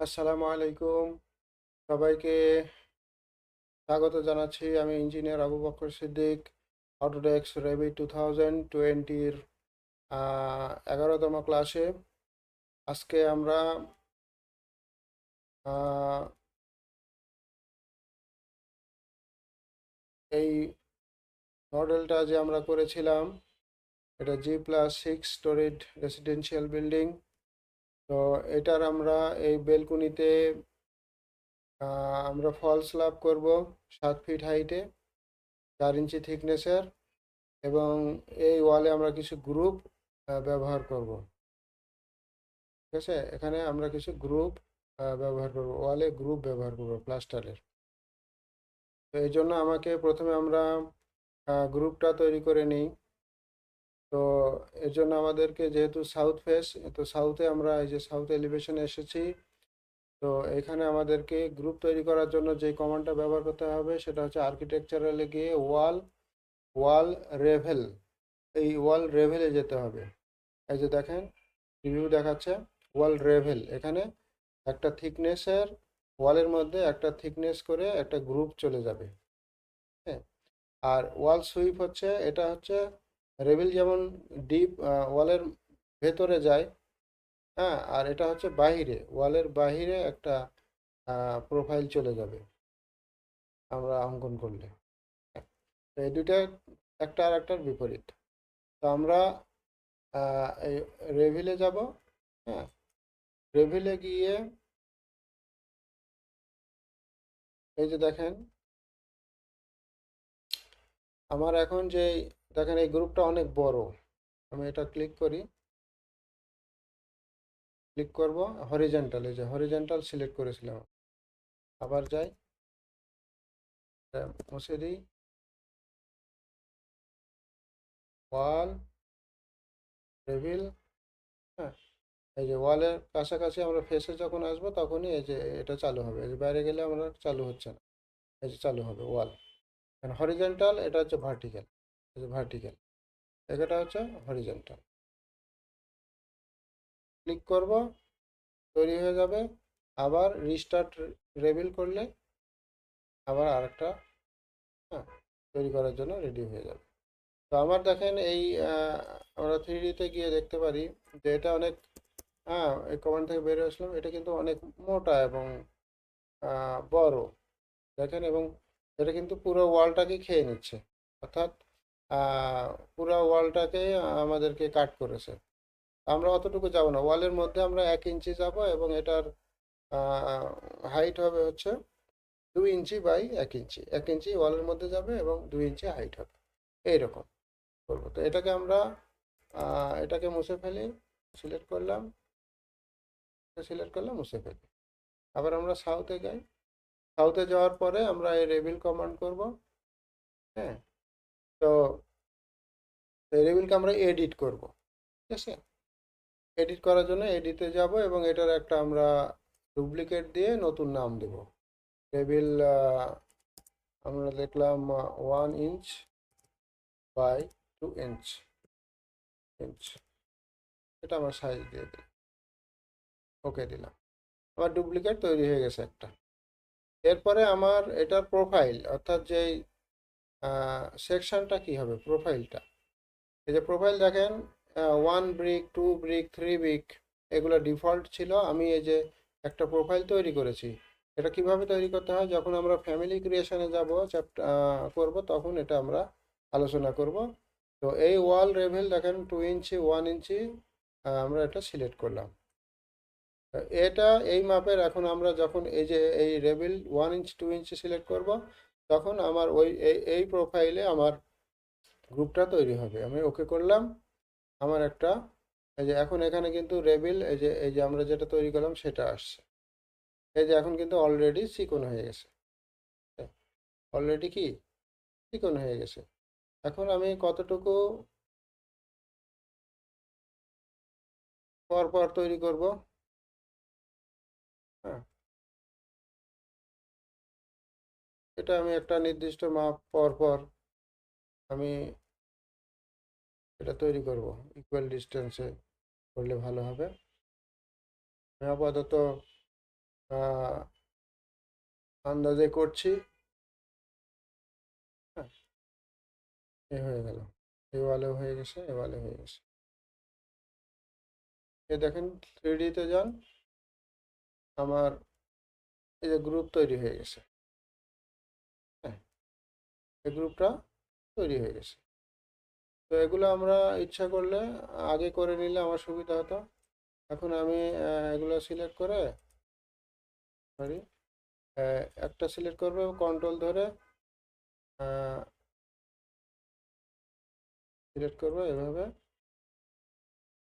আসসালামু আলাইকুম। সবাইকে স্বাগত জানাচ্ছি। আমি ইঞ্জিনিয়ার আবু বকর সিদ্দিক। অটোডেস্ক রেভিট 2020-র 11তম ক্লাসে। আজকে আমরা আহ, এই মডেলটা যে আমরা করেছিলাম, এটা G+6 স্টোরিড রেসিডেন্সিয়াল বিল্ডিং। তো এটার আমরা এই বেলকুনিতে আমরা ফল স্ল্যাব করব 7 ফিট হাইটে, 4 ইঞ্চি থিকনেসের। এবং এই ওয়ালে আমরা কিছু গ্রুপ ব্যবহার করব। ঠিক আছে, এখানে আমরা কিছু গ্রুপ ব্যবহার করব, ওয়ালে গ্রুপ ব্যবহার করব প্লাস্টারের। তো এই জন্য আমাকে প্রথমে আমরা গ্রুপটা তৈরি করে নিই। তো এর জন্য আমাদেরকে, যেহেতু সাউথ ফেস, তো সাউথে আমরা এই যে সাউথ এলিভেশনে এসেছি। তো এখানে আমাদেরকে গ্রুপ তৈরি করার জন্য যে কমান্ডটা ব্যবহার করতে হবে সেটা হচ্ছে আর্কিটেকচারালে গিয়ে ওয়াল ওয়াল রেভেল, এই ওয়াল রেভেলে যেতে হবে। এই যে দেখেন, রিভিউ দেখাচ্ছে ওয়াল রেভেল। এখানে একটা থিকনেসের, ওয়ালের মধ্যে একটা থিকনেস করে একটা গ্রুপ চলে যাবে। হ্যাঁ, আর ওয়াল সুইপ হচ্ছে, এটা হচ্ছে রেভেল যেমন ডিপ ওয়ালের ভেতরে যায়। হ্যাঁ, আর এটা হচ্ছে বাহিরে, ওয়ালের বাহিরে একটা প্রোফাইল চলে যাবে আমরা অঙ্কন করলে। হ্যাঁ, তো এই দুইটা একটা আর একটার বিপরীত। তো আমরা এই রেভিলে যাব। হ্যাঁ, রেভিলে গিয়ে এই যে দেখেন, আমার এখন যে, দেখেন এই গ্রুপটা অনেক বড়। আমি এটা ক্লিক করি, ক্লিক করব হরিজন্টাল, এই যে হরিজন্টাল সিলেক্ট করেছিলাম। আবার যাই, এটা মুছে দিই, ওয়াল টেবিল। হ্যাঁ, এই যে ওয়ালের কাছাকাছি আমরা ফেসে যখন আসবো তখনই এই যে এটা চালু হবে। এই যে বাইরে গেলে আমরা চালু হচ্ছে না, এই যে চালু হবে ওয়াল। হরিজন্টাল, এটা হচ্ছে ভার্টিক্যাল। এই যে ভার্টিক্যাল, এটা হচ্ছে হরিজন্টাল। ক্লিক করব, তৈরি হয়ে যাবে। আবার রিস্টার্ট রেবিল করলে আবার আরেকটা, হ্যাঁ, তৈরি করার জন্য রেডি হয়ে যাবে। তো আমার দেখেন এই আমরা 3D-তে গিয়ে দেখতে পারি যে এটা অনেক, হ্যাঁ, এই কমান্ড থেকে বেরিয়ে আসলাম, এটা কিন্তু অনেক মোটা এবং বড়। দেখেন, এবং এটা কিন্তু পুরো ওয়ালটাকে খেয়ে নিচ্ছে, অর্থাৎ আহ, পুরো ওয়ালটাকে আমাদেরকে কাট করেছে। আমরা অতটুকু যাব না, ওয়ালের মধ্যে আমরা 1 ইঞ্চি যাব, এবং এটার হাইট হবে হচ্ছে 2 ইঞ্চি বাই 1 ইঞ্চি। 1 ইঞ্চি ওয়ালের মধ্যে যাবে এবং 2 ইঞ্চি হাইট হবে। এইরকম করবো। তো এটাকে আমরা এটাকে মুছে ফেলি, সিলেক্ট করলাম, মুছে ফেলি। আবার আমরা সাউথে যাই। সাউথে যাওয়ার পরে আমরা এই রেভিল কমান্ড করব। হ্যাঁ, তো এই রেভিলকে আমরা এডিট করব। ঠিক আছে, এডিট করার জন্য এডিটে যাব, এবং এটার একটা আমরা ডুপ্লিকেট দিয়ে নতুন নাম দেব। রেভিল আমরা লিখলাম 1 ইঞ্চ বাই 2 ইঞ্চ ইঞ্চ। এটা আমরা সাইজ দিয়ে দিই, ওকে দিলাম। আমার ডুপ্লিকেট তৈরি হয়ে গেছে একটা। এরপরে আমার এটার প্রোফাইল, অর্থাৎ যেই সেকশনটা কি হবে, প্রোফাইলটা। এই যে প্রোফাইল দেখেন, 1 ব্রিক, 2 ব্রিক, 3 ব্রিক, এগুলো ডিফল্ট ছিল। আমি এই যে একটা প্রোফাইল তৈরি করেছি। এটা কিভাবে তৈরি করতে হয়, যখন আমরা ফ্যামিলি ক্রিয়েশনে যাব, করব, তখন এটা আমরা আলোচনা করব। তো এই ওয়াল রেভেল দেখেন 2 ইঞ্চি, 1 ইঞ্চি, আমরা এটা সিলেক্ট করলাম। এটা এই মাপের। এখন আমরা যখন এই যে এই রেভিল 1 ইঞ্চ 2 ইঞ্চি সিলেক্ট করব, তখন আমার ওই এই প্রোফাইলে আমার গ্রুপটা তৈরি হবে। আমি ওকে করলাম। আমার একটা, এই যে এখন এখানে কিন্তু রেভিল, এই যে আমরা যেটা তৈরি করলাম সেটা আসছে। এই যে এখন কিন্তু অলরেডি চিকন হয়ে গেছে। অলরেডি কি চিকন হয়ে গেছে। এখন আমি কতটুকু পর পর তৈরি করব। হ্যাঁ, এটা আমি একটা নির্দিষ্ট মাপ পর পর আমি এটা তৈরি করব, ইকুয়াল ডিস্টেন্সে করলে ভালো হবে। আমি আপাতত আন্দাজে করছি। হ্যাঁ, এ হয়ে গেল, এ ওয়ালেও হয়ে গেছে, এ ওয়ালে হয়ে গেছে। এ দেখেন 3D-তে যান, আমার এই যে গ্রুপ তৈরি হয়ে গেছে। হ্যাঁ, এই গ্রুপটা তৈরি হয়ে গেছে। তো এগুলো আমরা ইচ্ছা করলে আগে করে নিলে আমার সুবিধা হতো। এখন আমি এগুলো সিলেক্ট করে, সরি, একটা সিলেক্ট করবো, কন্ট্রোল ধরে সিলেক্ট করবো এভাবে,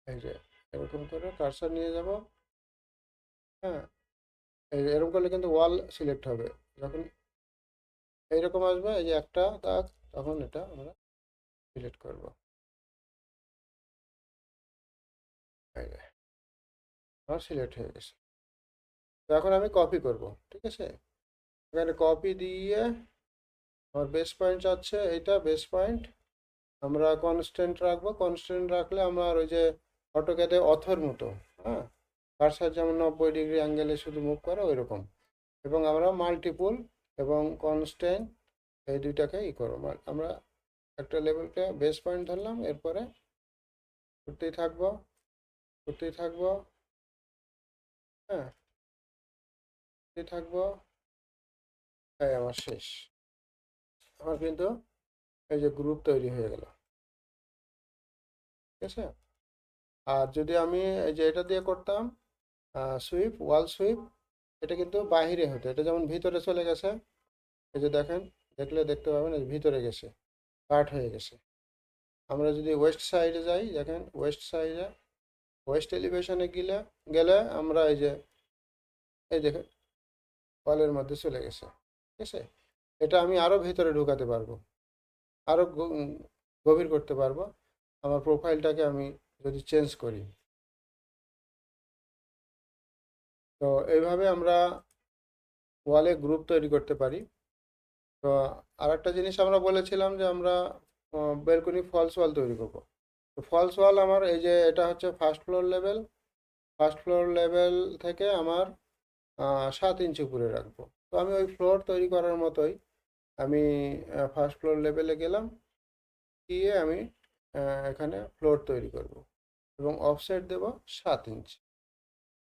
এই যে এরকম করে কার্সার নিয়ে যাব। হ্যাঁ, এই যে এরকম করলে কিন্তু ওয়াল সিলেক্ট হবে। যখন এইরকম আসবে, এই যে একটা দাগ, তখন এটা আমরা সিলেক্ট করব। এই যে আমার সিলেক্ট হয়ে গেছে। তো এখন আমি কপি করব, ঠিক আছে। এখানে কপি দিয়ে আমার বেস পয়েন্ট চাচ্ছে, এইটা বেস পয়েন্ট আমরা কনস্ট্যান্ট রাখবো। কনস্ট্যান্ট রাখলে আমার ওই যে অটোক্যাডে অথর মতো, হ্যাঁ, কার্সার যেমন 90 ডিগ্রি অ্যাঙ্গেলে শুধু মুভ করে ওই রকম। এবং আমরা মাল্টিপুল এবং কনস্ট্যান্ট এই দুইটাকে করবো। আমরা একটা লেভেলকে বেস পয়েন্ট ধরলাম, এরপরে করতেই থাকবো, করতেই থাকবো। হ্যাঁ, করতেই থাকবো। এই আমার শেষ। আমার কিন্তু এই যে গ্রুপ তৈরি হয়ে গেল, ঠিক আছে। আর যদি আমি এই যে এটা দিয়ে করতাম সুইপ, ওয়াল সুইপ, এটা কিন্তু বাহিরে হতো, এটা যেমন ভিতরে চলে গেছে। এই যে দেখেন, দেখলে দেখতে পাবেন এই ভিতরে গেছে, কাট হয়ে গেছে। আমরা যদি ওয়েস্ট সাইডে যাই, দেখেন ওয়েস্ট সাইডে, ওয়েস্ট এলিভেশনে গেলে গেলে আমরা এই যে, এই দেখেন ওয়ালের মধ্যে চলে গেছে, ঠিক আছে। এটা আমি আরও ভিতরে ঢুকাতে পারবো, আরও গভীর করতে পারবো। আমার প্রোফাইলটাকে আমি যদি চেঞ্জ করি, তো এইভাবে আমরা ওয়ালে গ্রুপ তৈরি করতে পারি। তো আরেকটা জিনিস আমরা বলেছিলাম যে আমরা বেলকনি ফলস ওয়াল তৈরি করব। তো ফলস ওয়াল আমার এই যে এটা হচ্ছে first floor level, first floor level থেকে আমার 7 ইঞ্চি উপরে রাখবো। তো আমি ওই ফ্লোর তৈরি করার মতোই আমি ফার্স্ট ফ্লোর লেভেলে গেলাম, গিয়ে আমি এখানে ফ্লোর তৈরি করব এবং অফসেট দেব 7 ইঞ্চি।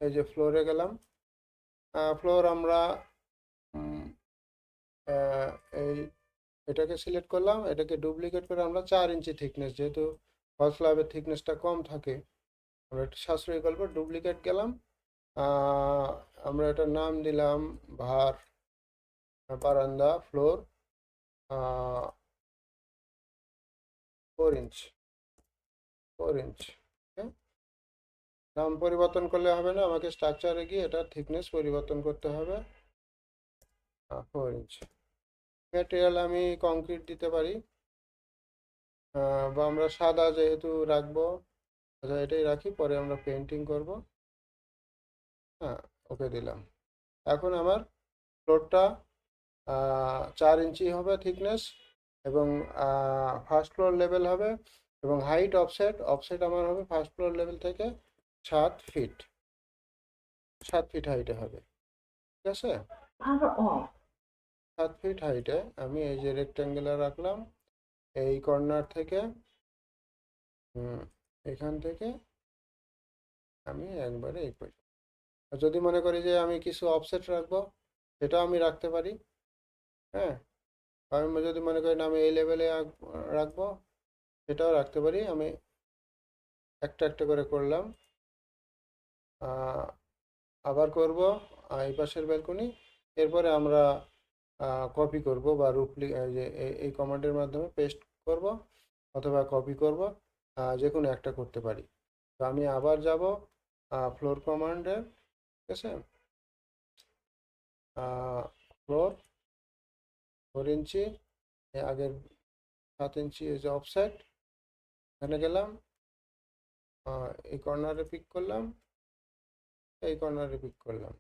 এই যে ফ্লোরে গেলাম, ফ্লোর আমরা উম, এই এটাকে সিলেক্ট করলাম, এটাকে ডুপ্লিকেট করে আমরা 4 ইঞ্চি থিকনেস, যেহেতু ফলস স্ল্যাবের থিকনেসটা কম থাকে, আমরা একটু সাশ্রয়ী করবো, ডুপ্লিকেট গেলাম। আহ, আমরা এটার নাম দিলাম ভার বারান্দা ফ্লোর 4 ইঞ্চ, 4 ইঞ্চ। নাম পরিবর্তন করলে হবে না, আমাকে স্ট্রাকচারে গিয়ে এটার থিকনেস পরিবর্তন করতে হবে। 4 ইঞ্চ। ম্যাটেরিয়াল আমি কংক্রিট দিতে পারি, বা আমরা সাদা যেহেতু রাখবো, আচ্ছা এটাই রাখি, পরে আমরা পেন্টিং করব। হ্যাঁ, ওকে দিলাম। এখন আমার ফ্লোরটা 4 ইঞ্চি হবে থিকনেস, এবং ফার্স্ট ফ্লোর লেভেল হবে, এবং হাইট অফসেট, অফসেট আমার হবে ফার্স্ট ফ্লোর লেভেল থেকে 7 ফিট, 7 ফিট হাইটে হবে, ঠিক আছে। 7 ফিট হাইটে আমি এই যে রেক্ট্যাঙ্গুলার রাখলাম, এই কর্নার থেকে এখান থেকে আমি একবারে এই পর্যন্ত। আর যদি মনে করি যে আমি কিছু অফসেট রাখবো, সেটাও আমি রাখতে পারি। হ্যাঁ, আমি যদি মনে করি না আমি এই লেভেলে রাখবো, সেটাও রাখতে পারি। আমি একটা একটা করে করলাম, আবার করব এই পাশের ব্যালকনি। এরপরে আমরা কপি করব বা যে এই কমান্ডের মাধ্যমে পেস্ট করব অথবা কপি করব, যে কোনো একটা করতে পারি। তো আমি আবার যাব ফ্লোর কমান্ডে, ঠিক আছে। ফ্লোর 4 ইঞ্চি, আগের 7 ইঞ্চি যে অফসেট, এখানে গেলাম, এই কর্নারে পিক করলাম, এই কর্নারে পিক করলাম,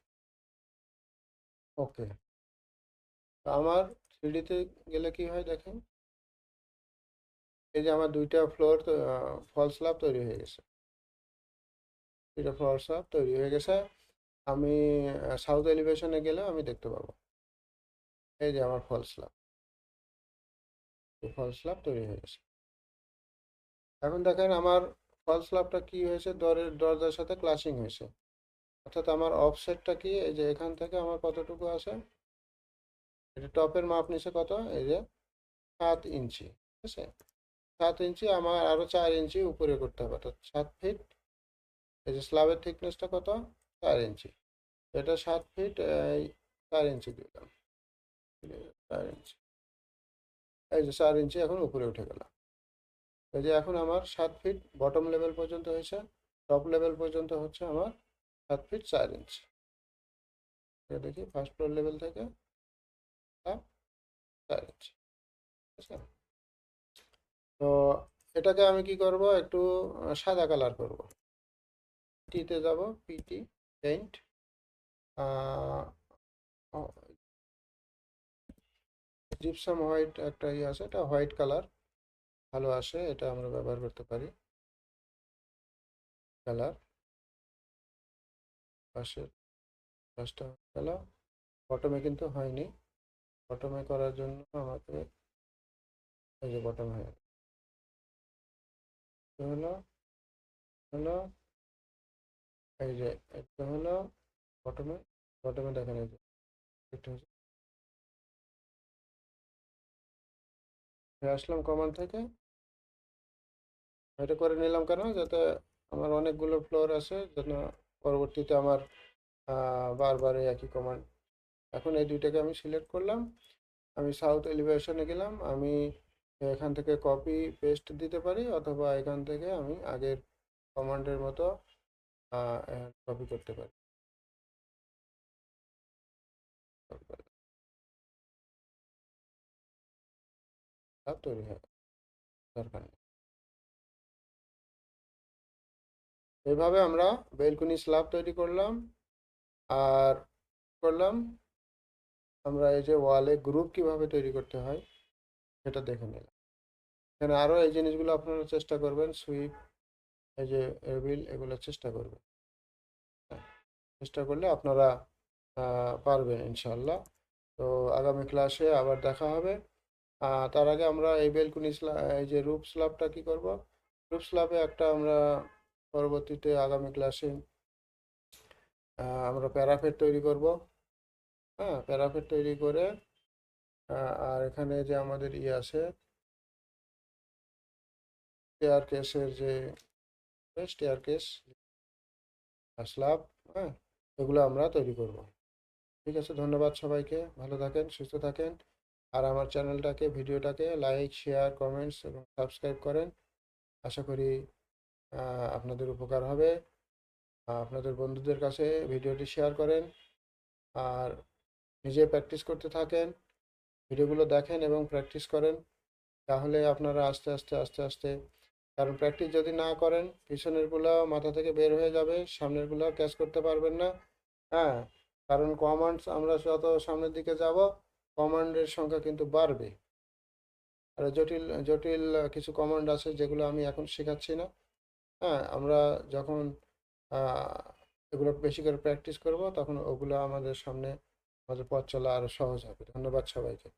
ওকে। আমার 3D-তে গেলে কি হয় দেখেন, এই যে আমার দুইটা ফ্লোর ফল স্ল্যাব তৈরি হয়ে গেছে, দুইটা ফ্লোর স্ল্যাব তৈরি হয়ে গেছে। আমি সাউথ এলিভেশনে গেলে আমি দেখতে পাবো এই যে আমার ফল স্ল্যাব তৈরি হয়ে গেছে। এখন দেখেন আমার ফল স্ল্যাবটা কি হয়েছে, দরজার সাথে ক্লাসিং হয়েছে, অর্থাৎ আমার অফসেটটা কি, এই যে এখান থেকে আমার কতটুকু আছে, এটা টপের মাপ নিচে কত, এই যে 7 ইঞ্চি, ঠিক আছে। 7 ইঞ্চি আমার আরো 4 ইঞ্চি উপরে করতে হবে, অর্থাৎ 7 ফিট। এই যে স্ল্যাবের থিকনেসটা কত, 4 ইঞ্চি, এটা 7 ফিট 4 ইঞ্চি দিলাম, 4 ইঞ্চি, এই যে 4 ইঞ্চি এখন উপরে উঠে গেল। এই যে এখন আমার 7 ফিট বটম লেভেল পর্যন্ত হয়েছে, টপ লেভেল পর্যন্ত হচ্ছে আমার 7 ফিট 4 ইঞ্চি। দেখি ফার্স্ট ফ্লোর লেভেল থেকে 4 ইঞ্চি, ঠিক আছে। তো এটাকে আমি কি করব, একটু সাদা কালার করব। টিতে যাব, পিটি পেইন্ট, জিপসাম হোয়াইট একটা ইয়ে আছে, এটা হোয়াইট কালার ভালো আসে, এটা আমরা ব্যবহার করতে পারি। কালার পাশের পাঁচটা গেল, বটমে কিন্তু হয়নি, বটমে করার জন্য আমাকে এই যে বটম হয়ে হলো, হলো এই যে একটা হলো বটমে, বটমে দেখেন এই যে একটা হচ্ছে, আসলাম কমান্ড থেকে, এটা করে নিলাম কেন, যাতে আমার অনেকগুলো ফ্লোর আছে, যেন পরবর্তীতে আমার বারবার এই একই কমান্ড। এখন এই দুইটাকে আমি সিলেক্ট করলাম, আমি সাউথ এলিভেশনে গেলাম, আমি এখান থেকে কপি পেস্ট দিতে পারি, অথবা এখান থেকে আমি আগের কমান্ডের মতো কপি করতে পারি। সব তৈরি হয়, দরকার নেই। এইভাবে আমরা বেলকনি স্ল্যাব তৈরি করলাম। আর করলাম আমরা এই যে ওয়ালে গ্রুপ কিভাবে তৈরি করতে হয় সেটা দেখে নিলাম। এখানে আরও এই জিনিসগুলো আপনারা চেষ্টা করবেন, সুইপ, এই যে এভিল, এগুলো চেষ্টা করবেন। হ্যাঁ, চেষ্টা করলে আপনারা পারবেন ইনশাল্লাহ। তো আগামী ক্লাসে আবার দেখা হবে। তার আগে আমরা এই বেলকুনি এই যে রুফ স্ল্যাবটা কি করব, রুফ স্ল্যাবে একটা আমরা পরবর্তীতে আগামী ক্লাসে আমরা প্যারাফেট তৈরি করব। হ্যাঁ, প্যারাফেট তৈরি করে আর এখানে যে আমাদের ইয়ে আছে স্টেয়ার কেসের যে স্টেয়ার কেস স্ল্যাব, হ্যাঁ, এগুলো আমরা তৈরি করব। ঠিক আছে, ধন্যবাদ সবাইকে, ভালো থাকেন, সুস্থ থাকেন। আর আমার চ্যানেলটাকে, ভিডিওটাকে লাইক, শেয়ার, কমেন্টস এবং সাবস্ক্রাইব করেন। আশা করি আপনাদের উপকার হবে। আপনাদের বন্ধুদের কাছে ভিডিওটি শেয়ার করেন, আর নিজে প্র্যাকটিস করতে থাকেন, ভিডিওগুলো দেখেন এবং প্র্যাকটিস করেন। তাহলে আপনারা আস্তে আস্তে আস্তে আস্তে, কারণ প্র্যাকটিস যদি না করেন পিছনেরগুলো মাথা থেকে বের হয়ে যাবে, সামনেরগুলো ক্যাচ করতে পারবেন না। হ্যাঁ, কারণ কমান্ডস আমরা যত সামনের দিকে যাব কমান্ডের সংখ্যা কিন্তু বাড়বে। আর জটিল জটিল কিছু কমান্ড আছে যেগুলো আমি এখন শেখাচ্ছি না। হ্যাঁ, আমরা যখন এগুলো বেশি করে প্র্যাকটিস করব তখন ওগুলো আমাদের সামনে, আমাদের পথ চলা আরও সহজ হবে। ধন্যবাদ সবাইকে।